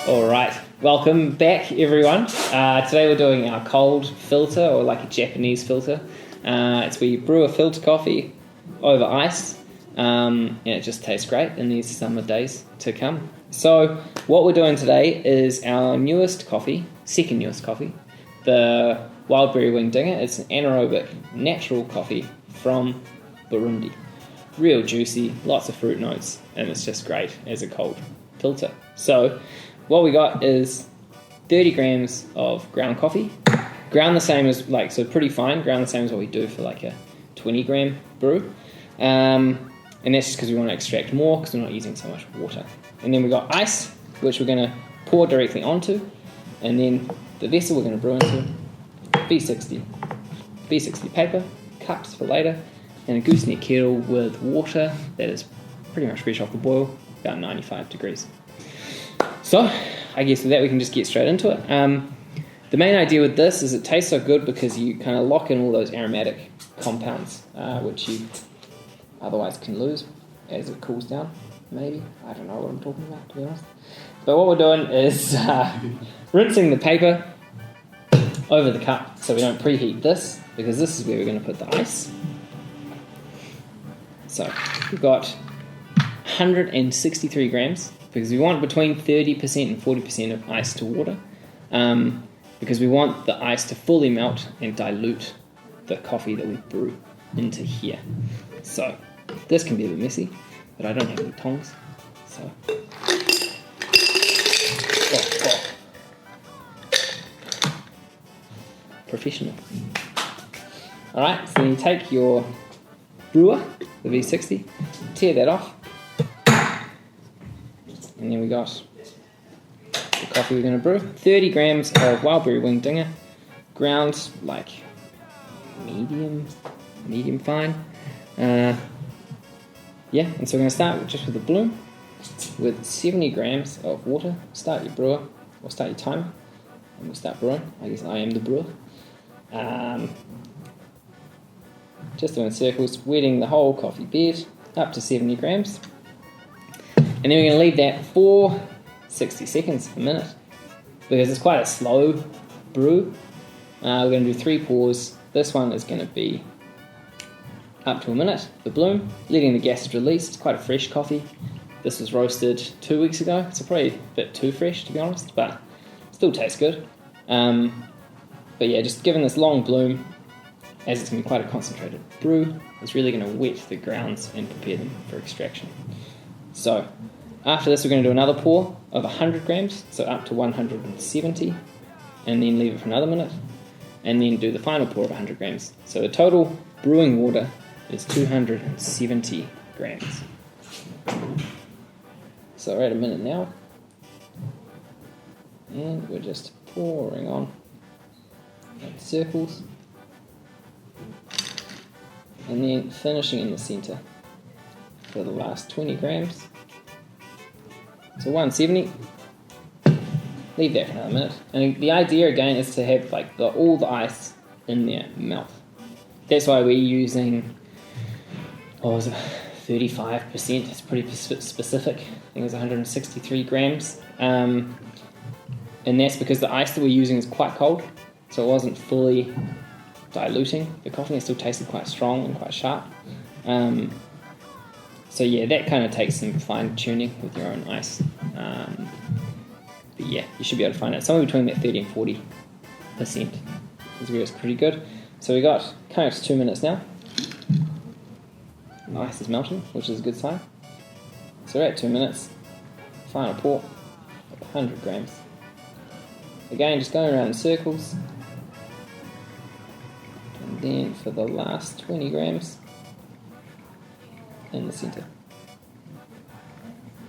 Alright, welcome back everyone. Today we're doing our cold filter, or like a Japanese filter. It's where you brew a filter coffee over ice, and it just tastes great in these summer days to come. So what we're doing today is our newest coffee, second newest coffee, the Wild Berry Wing Dinger. It's an anaerobic natural coffee from Burundi. Real juicy, lots of fruit notes, and it's just great as a cold filter. So what we got is 30 grams of ground coffee. Ground the same as, so pretty fine, ground the same as what we do for like a 20 gram brew. And that's just because we want to extract more because we're not using so much water. And then we got ice, which we're going to pour directly onto. And then the vessel we're going to brew into, V60 paper, cups for later, and a gooseneck kettle with water that is pretty much fresh off the boil, about 95 degrees. So, I guess with that we can just get straight into it. The main idea with this is it tastes so good because you kind of lock in all those aromatic compounds, which you otherwise can lose as it cools down, maybe. I don't know what I'm talking about, to be honest. But what we're doing is rinsing the paper over the cup so we don't preheat this, because this is where we're going to put the ice. So, we've got 163 grams, because we want between 30% and 40% of ice to water, because we want the ice to fully melt and dilute the coffee that we brew into here. So this can be a bit messy, but I don't have any tongs, so professional. Alright, so then you take your brewer, the V60, tear that off, and then we got the coffee we're going to brew. 30 grams of Wild Berry Wing Dinger, ground like medium fine. And so we're going to start just with the bloom, with 70 grams of water. Start your brewer, or start your timer, and we'll start brewing. I guess I am the brewer. Just doing circles, wetting the whole coffee bed up to 70 grams. And then we're going to leave that for 60 seconds, a minute, because it's quite a slow brew. We're going to do 3 pours. This one is going to be up to a minute, the bloom, letting the gases release. It's quite a fresh coffee. This was roasted 2 weeks ago, so probably a bit too fresh to be honest, but still tastes good. But yeah, just given this long bloom, as it's going to be quite a concentrated brew, it's really going to wet the grounds and prepare them for extraction. So after this we're going to do another pour of 100 grams, so up to 170, and then leave it for another minute, and then do the final pour of 100 grams. So the total brewing water is 270 grams. So we're at a minute now, and we're just pouring on in circles, and then finishing in the center for the last 20 grams. So 170, leave that for another minute. And the idea again is to have all the ice in their mouth. That's why we're using, 35%, it's pretty specific. I think it was 163 grams. And that's because the ice that we're using is quite cold, so it wasn't fully diluting the coffee. It still tasted quite strong and quite sharp. So yeah, that kind of takes some fine tuning with your own ice. But yeah, you should be able to find it somewhere between that 30 and 40% is where it's pretty good. So we got coming up to 2 minutes now. The ice is melting, which is a good sign. So we're at 2 minutes. Final pour of 100 grams. Again, just going around in circles. And then for the last 20 grams in the center.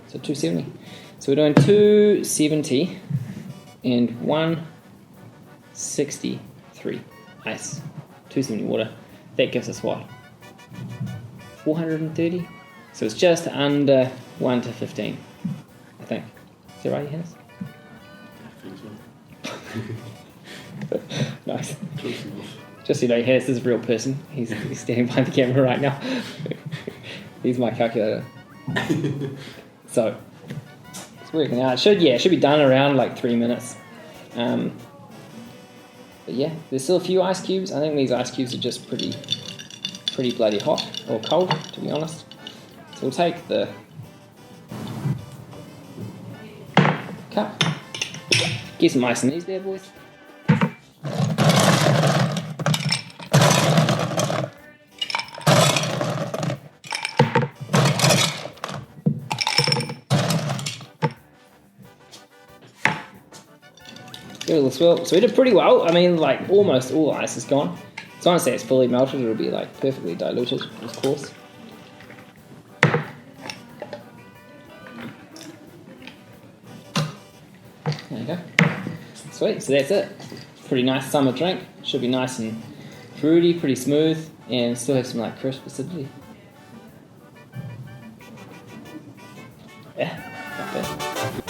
So 270. So we're doing 270 and 163 ice. 270 water. That gives us what? 430? So it's just under 1 to 15, I think. Is that right, Hannes? I think so. Nice. Close enough. Just so you know, Hannes is a real person. He's standing behind the camera right now. He's my calculator. So, working out. It should be done around like 3 minutes. But yeah, there's still a few ice cubes. I think these ice cubes are just pretty bloody hot or cold, to be honest. So we'll take the cup, get some ice in these bad boys. Give it a little swirl. So we did pretty well. I mean, like almost all the ice is gone. So once it's fully melted, it'll be like perfectly diluted, of course. There you go. Sweet, so that's it. Pretty nice summer drink. Should be nice and fruity, pretty smooth, and still have some like crisp acidity. Yeah, not bad.